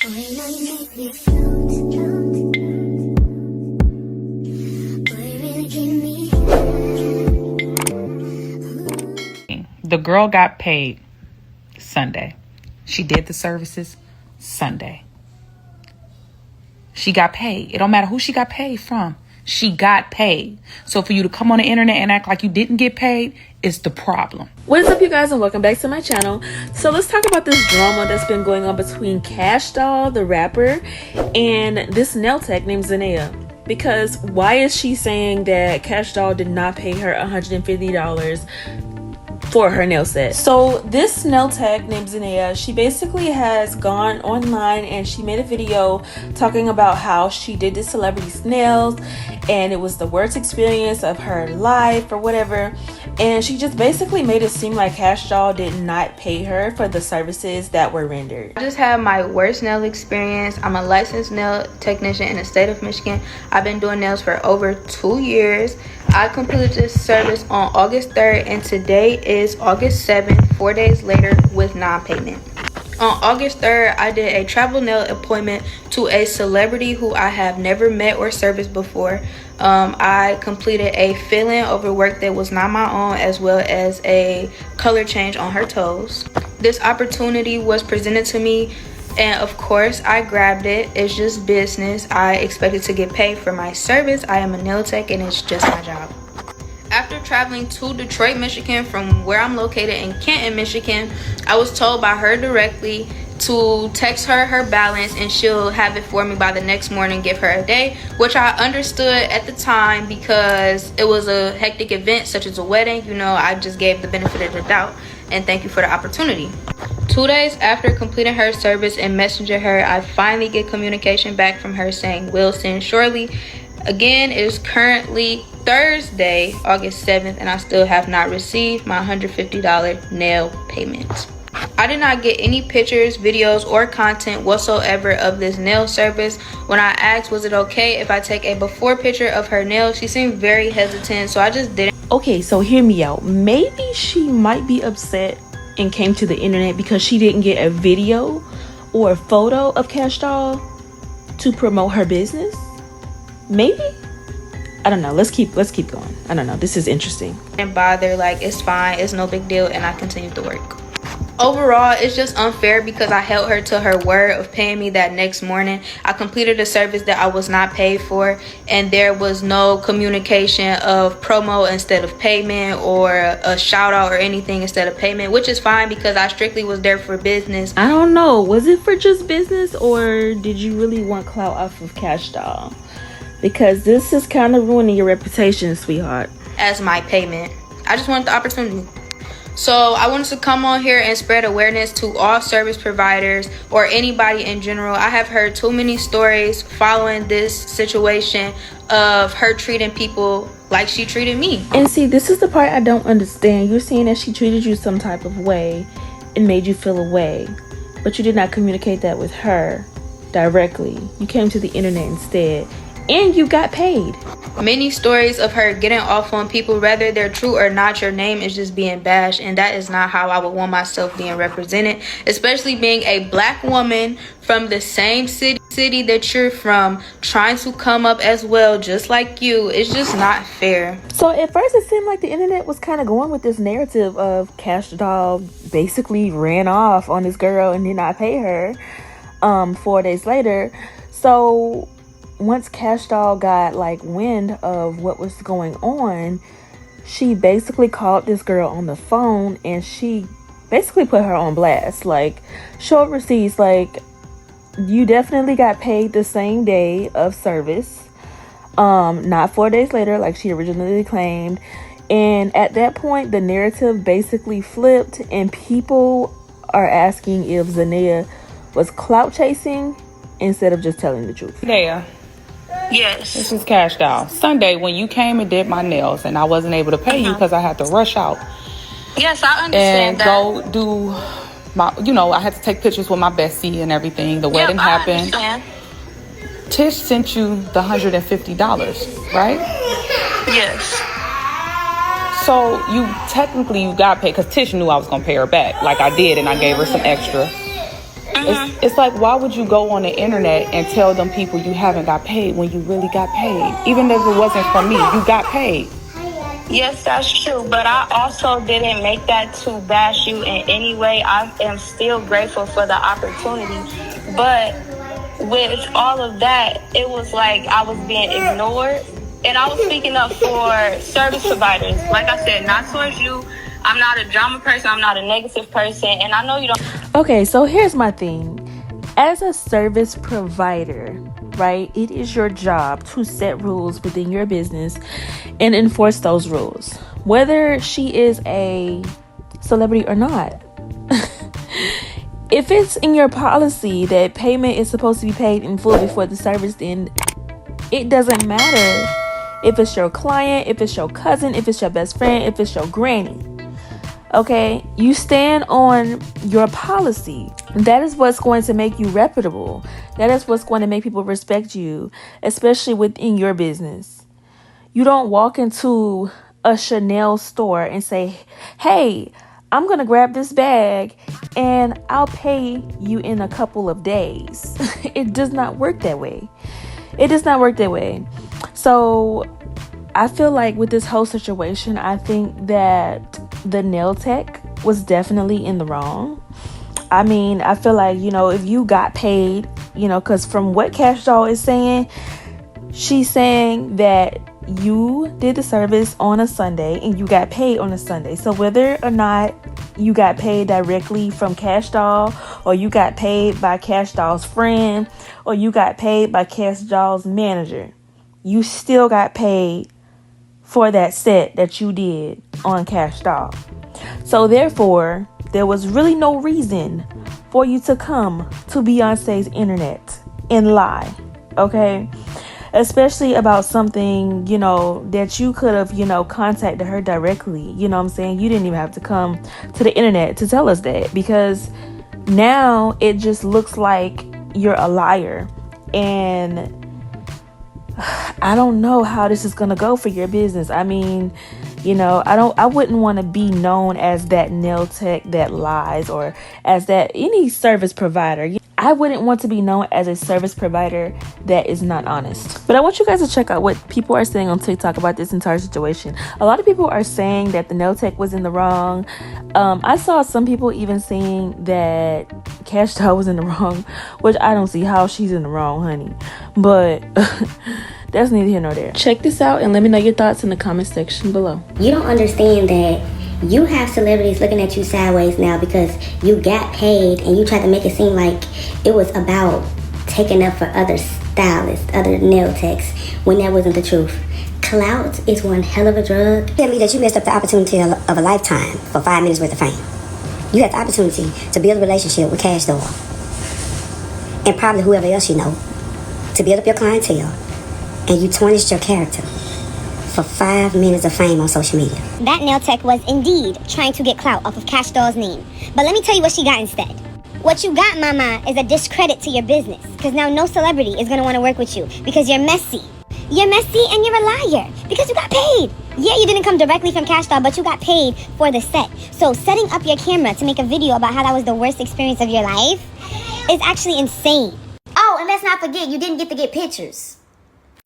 The girl got paid Sunday. She did the services Sunday. She got paid. It don't matter who she got paid from. She got paid. So for you to come on the internet and act like you didn't get paid is the problem. What is up, you guys, and welcome back to my channel. So let's talk about this drama that's been going on between Kash Doll, the rapper, and this nail tech named Zanea. Because why is she saying that Kash Doll did not pay her $150 for her nail set? So this nail tech named Zanea, she basically has gone online and she made a video talking about how she did this celebrity's nails and it was the worst experience of her life or whatever. And she just basically made it seem like Kash Doll did not pay her for the services that were rendered. I just had my worst nail experience. I'm a licensed nail technician in the state of Michigan. I've been doing nails for over 2 years. I completed this service on August 3rd and today is August 7th, 4 days later with non-payment. On August 3rd, I did a travel nail appointment to a celebrity who I have never met or serviced before. I completed a fill-in over work that was not my own, as well as a color change on her toes. This opportunity was presented to me, and of course I grabbed it. It's just business. I expected to get paid for my service. I am a nail tech and it's just my job. After traveling to Detroit, Michigan from where I'm located in Canton, Michigan, I was told by her directly to text her her balance and she'll have it for me by the next morning, give her a day, which I understood at the time because it was a hectic event such as a wedding. You know, I just gave the benefit of the doubt and thank you for the opportunity. 2 days after completing her service and messaging her, I finally get communication back from her saying will send shortly. Again, it is currently Thursday, August 7th, and I still have not received my $150 nail payment. I did not get any pictures, videos, or content whatsoever of this nail service. When I asked was it okay if I take a before picture of her nails, she seemed very hesitant, so I just didn't. Okay, so hear me out. Maybe she might be upset and came to the internet because she didn't get a video or a photo of Kash Doll to promote her business. Maybe, I don't know. Let's keep going. I don't know, this is interesting. And bother, like, it's fine, it's no big deal, and I continued to work. Overall, it's just unfair because I held her to her word of paying me that next morning. I completed a service that I was not paid for, and there was no communication of promo instead of payment or a shout out or anything instead of payment, which is fine because I strictly was there for business. I don't know, was it for just business or did you really want clout off of Kash Doll? Because this is kind of ruining your reputation, sweetheart. As my payment, I just wanted the opportunity. So I wanted to come on here and spread awareness to all service providers or anybody in general. I have heard too many stories following this situation of her treating people like she treated me. And see, this is the part I don't understand. You're saying that she treated you some type of way and made you feel away, but you did not communicate that with her directly. You came to the internet instead. And you got paid. Many stories of her getting off on people, whether they're true or not. Your name is just being bashed, and that is not how I would want myself being represented, especially being a black woman from the same city that you're from, trying to come up as well just like you. It's just not fair. So at first it seemed like the internet was kind of going with this narrative of Kash Doll basically ran off on this girl and did not pay her 4 days later. So once Kash Doll got like wind of what was going on, she basically called this girl on the phone and she basically put her on blast, like showed receipts, like you definitely got paid the same day of service, not 4 days later like she originally claimed. And at that point the narrative basically flipped and people are asking if Zanea was clout chasing instead of just telling the truth. Yeah. Yes. This is Kash Doll. Sunday when you came and did my nails and I wasn't able to pay you because I had to rush out. Yes, I understand and go do my, you know, I had to take pictures with my bestie and everything. The wedding happened. Tish sent you the $150, right? Yes. So you technically got paid because Tish knew I was gonna pay her back, like I did, and I gave her some extra. It's like, why would you go on the internet and tell them people you haven't got paid when you really got paid? Even if it wasn't from me, you got paid. Yes, that's true, but I also didn't make that to bash you in any way. I am still grateful for the opportunity, but with all of that, it was like I was being ignored, and I was speaking up for service providers. Like I said, not towards you. I'm not a drama person. I'm not a negative person, and I know you don't. Okay, so here's my thing. As a service provider, right, it is your job to set rules within your business and enforce those rules, whether she is a celebrity or not. If it's in your policy that payment is supposed to be paid in full before the service, then it doesn't matter if it's your client, if it's your cousin, if it's your best friend, if it's your granny. Okay, you stand on your policy. That is what's going to make you reputable. That is what's going to make people respect you, especially within your business. You don't walk into a Chanel store and say, hey, I'm going to grab this bag and I'll pay you in a couple of days. It does not work that way. It does not work that way. So I feel like with this whole situation, I think that the nail tech was definitely in the wrong. I mean, I feel like, if you got paid, because from what Kash Doll is saying, she's saying that you did the service on a Sunday and you got paid on a Sunday. So whether or not you got paid directly from Kash Doll, or you got paid by Kash Doll's friend, or you got paid by Kash Doll's manager, you still got paid for that set that you did on Kash Doll. So therefore, there was really no reason for you to come to Beyonce's internet and lie, okay? Especially about something, that you could have, contacted her directly. You know what I'm saying? You didn't even have to come to the internet to tell us that, because now it just looks like you're a liar. And I don't know how this is going to go for your business. I mean, I wouldn't want to be known as that nail tech that lies, or as that any service provider. I wouldn't want to be known as a service provider that is not honest. But I want you guys to check out what people are saying on TikTok about this entire situation. A lot of people are saying that the nail tech was in the wrong. I saw some people even saying that Kash Doll was in the wrong, which I don't see how she's in the wrong, honey. But that's neither here nor there. Check this out and let me know your thoughts in the comment section below. You don't understand that you have celebrities looking at you sideways now because you got paid, and you tried to make it seem like it was about taking up for other stylists, other nail techs, when that wasn't the truth. Clout is one hell of a drug. Tell me that you messed up the opportunity of a lifetime for 5 minutes worth of fame. You had the opportunity to build a relationship with Kash Doll, and probably whoever else you know, to build up your clientele, and you tarnished your character for 5 minutes of fame on social media. That nail tech was indeed trying to get clout off of Kash Doll's name. But let me tell you what she got instead. What you got, mama, is a discredit to your business. Because now no celebrity is going to want to work with you. Because you're messy. You're messy and you're a liar. Because you got paid. Yeah, you didn't come directly from Kash Doll, but you got paid for the set. So setting up your camera to make a video about how that was the worst experience of your life is actually insane. Oh, and let's not forget, you didn't get to get pictures.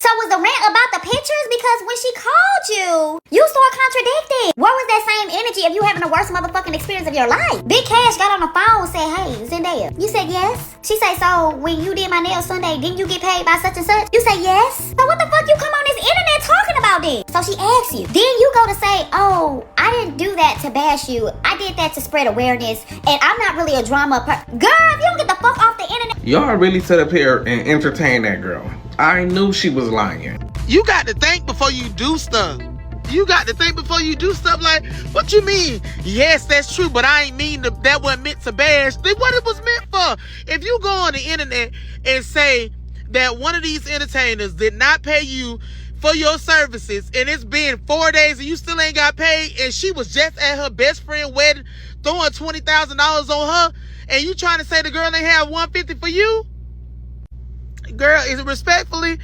So was the rant about the pictures? Because when she called you started contradicting. Where was that same energy if you having the worst motherfucking experience of your life? Big Kash got on the phone and said, hey, Zendaya. You said yes. She said, so when you did my nails Sunday, didn't you get paid by such and such? You say yes. So what the fuck you come on this internet talking about this? So she asked you. Then you go to say, oh, I didn't do that to bash you. I did that to spread awareness. And I'm not really a drama Girl, if you don't get the fuck off the internet. Y'all really sit up here and entertain that girl. I knew she was lying. You got to think before you do stuff. You got to think before you do stuff. Like, what you mean? Yes, that's true, but I ain't mean that wasn't meant to bash. Then what it was meant for? If you go on the internet and say that one of these entertainers did not pay you for your services, and it's been 4 days and you still ain't got paid, and she was just at her best friend wedding throwing $20,000 on her, and you trying to say the girl ain't have $150 for you? Girl, is it respectfully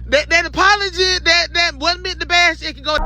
that apology that wasn't meant to bash, it can go